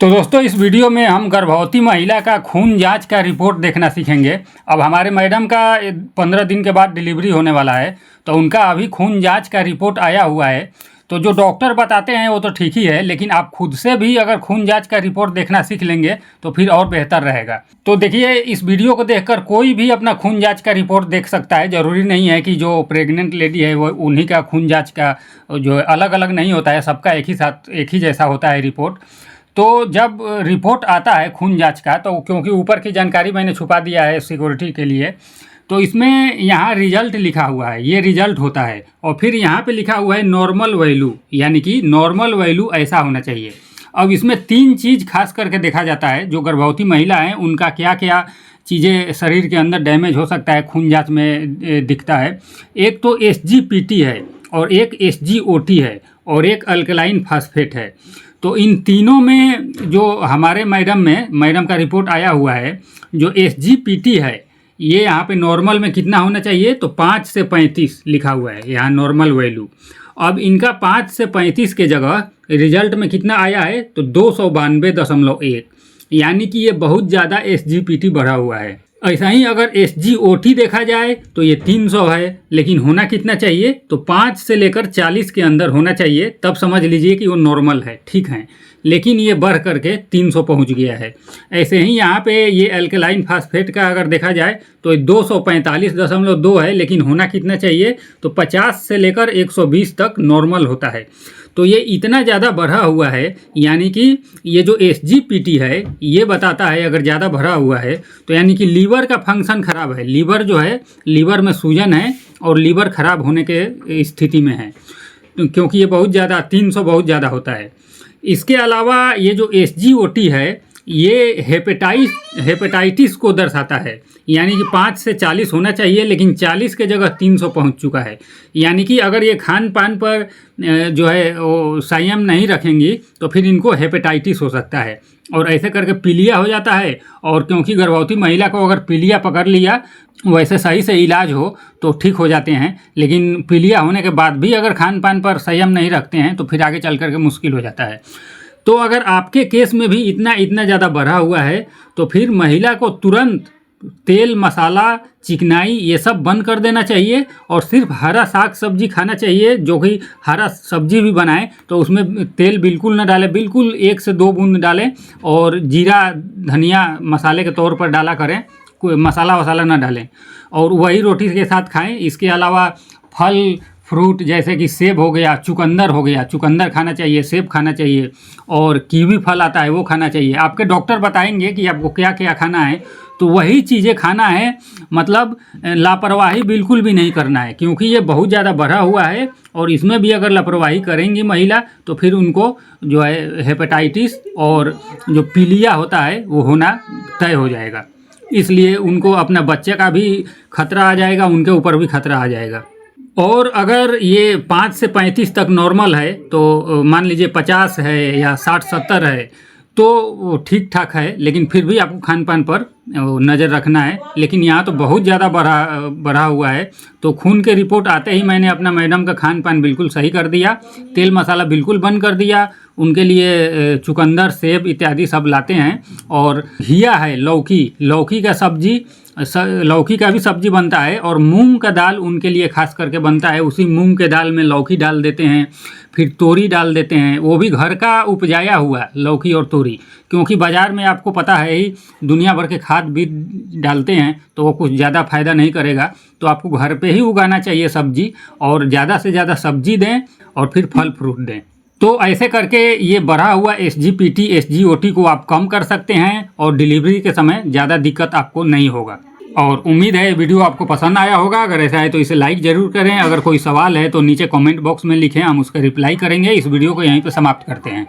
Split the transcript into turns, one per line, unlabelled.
तो दोस्तों इस वीडियो में हम गर्भवती महिला का खून जांच का रिपोर्ट देखना सीखेंगे। अब हमारे मैडम का 15 दिन के बाद डिलीवरी होने वाला है, तो उनका अभी खून जांच का रिपोर्ट आया हुआ है। तो जो डॉक्टर बताते हैं वो तो ठीक ही है, लेकिन आप खुद से भी अगर खून जांच का रिपोर्ट देखना सीख लेंगे तो फिर और बेहतर रहेगा। तो देखिए, इस वीडियो को देखकर कोई भी अपना खून जांच का रिपोर्ट देख सकता है। ज़रूरी नहीं है कि जो प्रेग्नेंट लेडी है वो उन्हीं का खून जांच का जो अलग अलग नहीं होता है, सबका एक ही जैसा होता है रिपोर्ट। तो जब रिपोर्ट आता है खून जांच का, तो क्योंकि ऊपर की जानकारी मैंने छुपा दिया है सिक्योरिटी के लिए, तो इसमें यहाँ रिजल्ट लिखा हुआ है, ये रिजल्ट होता है। और फिर यहाँ पे लिखा हुआ है नॉर्मल वैल्यू, यानी कि नॉर्मल वैल्यू ऐसा होना चाहिए। अब इसमें 3 चीज़ खास करके देखा जाता है। जो गर्भवती महिला है उनका क्या क्या चीज़ें शरीर के अंदर डैमेज हो सकता है खून जांच में दिखता है। एक तो SGPT है, और एक SGOT है, और एक अल्कलाइन फास्फेट है। तो इन तीनों में जो हमारे मैडम का रिपोर्ट आया हुआ है, जो SGPT है ये यहाँ पे नॉर्मल में कितना होना चाहिए, तो 5 से 35 लिखा हुआ है यहाँ नॉर्मल वैल्यू। अब इनका 5 से 35 के जगह रिजल्ट में कितना आया है, तो 292.1, यानी कि ये बहुत ज़्यादा SGPT बढ़ा हुआ है। ऐसा ही अगर SGOT देखा जाए तो ये 300 है, लेकिन होना कितना चाहिए, तो 5 से लेकर 40 के अंदर होना चाहिए, तब समझ लीजिए कि वो नॉर्मल है, ठीक है। लेकिन ये बढ़ करके 300 पहुंच गया है। ऐसे ही यहाँ पे ये अल्कलाइन फास्फेट का अगर देखा जाए तो 245.2 है, लेकिन होना कितना चाहिए, तो 50 से लेकर 120 तक नॉर्मल होता है। तो ये इतना ज़्यादा बढ़ा हुआ है, यानी कि ये जो SGPT है ये बताता है अगर ज़्यादा भरा हुआ है तो यानी कि लीवर का फंक्शन खराब है। लीवर जो है, लीवर में सूजन है और लीवर खराब होने के स्थिति में है, क्योंकि ये बहुत ज़्यादा 300 बहुत ज़्यादा होता है। इसके अलावा ये जो SGOT है ये हेपेटाइटिस को दर्शाता है, यानी कि 5 से 40 होना चाहिए, लेकिन 40 के जगह 300 पहुंच चुका है। यानी कि अगर ये खान पान पर जो है वो संयम नहीं रखेंगी तो फिर इनको हेपेटाइटिस हो सकता है, और ऐसे करके पीलिया हो जाता है। और क्योंकि गर्भवती महिला को अगर पीलिया पकड़ लिया, वैसे सही से इलाज हो तो ठीक हो जाते हैं, लेकिन पीलिया होने के बाद भी अगर खान पान पर संयम नहीं रखते हैं तो फिर आगे चल करके मुश्किल हो जाता है। तो अगर आपके केस में भी इतना ज़्यादा बढ़ा हुआ है तो फिर महिला को तुरंत तेल मसाला चिकनाई ये सब बंद कर देना चाहिए, और सिर्फ हरा साग सब्जी खाना चाहिए। जो कि हरा सब्जी भी बनाएं तो उसमें तेल बिल्कुल ना डालें, बिल्कुल 1 से 2 बूंद डालें, और जीरा धनिया मसाले के तौर पर डाला करें, कोई मसाला वसाला ना डालें, और वही रोटी के साथ खाएं। इसके अलावा फल फ्रूट जैसे कि सेब हो गया, चुकंदर हो गया, चुकंदर खाना चाहिए, सेब खाना चाहिए, और कीवी फल आता है वो खाना चाहिए। आपके डॉक्टर बताएंगे कि आपको क्या क्या खाना है, तो वही चीज़ें खाना है। मतलब लापरवाही बिल्कुल भी नहीं करना है, क्योंकि ये बहुत ज़्यादा बढ़ा हुआ है, और इसमें भी अगर लापरवाही करेंगी महिला तो फिर उनको जो है हेपेटाइटिस और जो पीलिया होता है वो होना तय हो जाएगा। इसलिए उनको अपना बच्चे का भी खतरा आ जाएगा, उनके ऊपर भी खतरा आ जाएगा। और अगर ये 5 से 35 तक नॉर्मल है, तो मान लीजिए 50 है या 60-70 है तो ठीक ठाक है, लेकिन फिर भी आपको खान पान पर नज़र रखना है। लेकिन यहाँ तो बहुत ज़्यादा बढ़ा हुआ है। तो खून के रिपोर्ट आते ही मैंने अपना मैडम का खान पान बिल्कुल सही कर दिया, तेल मसाला बिल्कुल बंद कर दिया। उनके लिए चुकंदर सेब इत्यादि सब लाते हैं, और घिया है, लौकी का सब्जी, लौकी का भी सब्जी बनता है, और मूंग का दाल उनके लिए खास करके बनता है। उसी मूंग के दाल में लौकी डाल देते हैं, फिर तोरी डाल देते हैं, वो भी घर का उपजाया हुआ लौकी और तोरी, क्योंकि बाज़ार में आपको पता है ही दुनिया भर के खाद बीज डालते हैं, तो वो कुछ ज़्यादा फ़ायदा नहीं करेगा। तो आपको घर पे ही उगाना चाहिए सब्जी, और ज़्यादा से ज़्यादा सब्जी दें और फिर फल फ्रूट दें। तो ऐसे करके ये बढ़ा हुआ SGPT SGOT को आप कम कर सकते हैं, और डिलीवरी के समय ज़्यादा दिक्कत आपको नहीं होगा। और उम्मीद है वीडियो आपको पसंद आया होगा। अगर ऐसा है तो इसे लाइक ज़रूर करें। अगर कोई सवाल है तो नीचे कमेंट बॉक्स में लिखें, हम उसका रिप्लाई करेंगे। इस वीडियो को यहीं पर समाप्त करते हैं।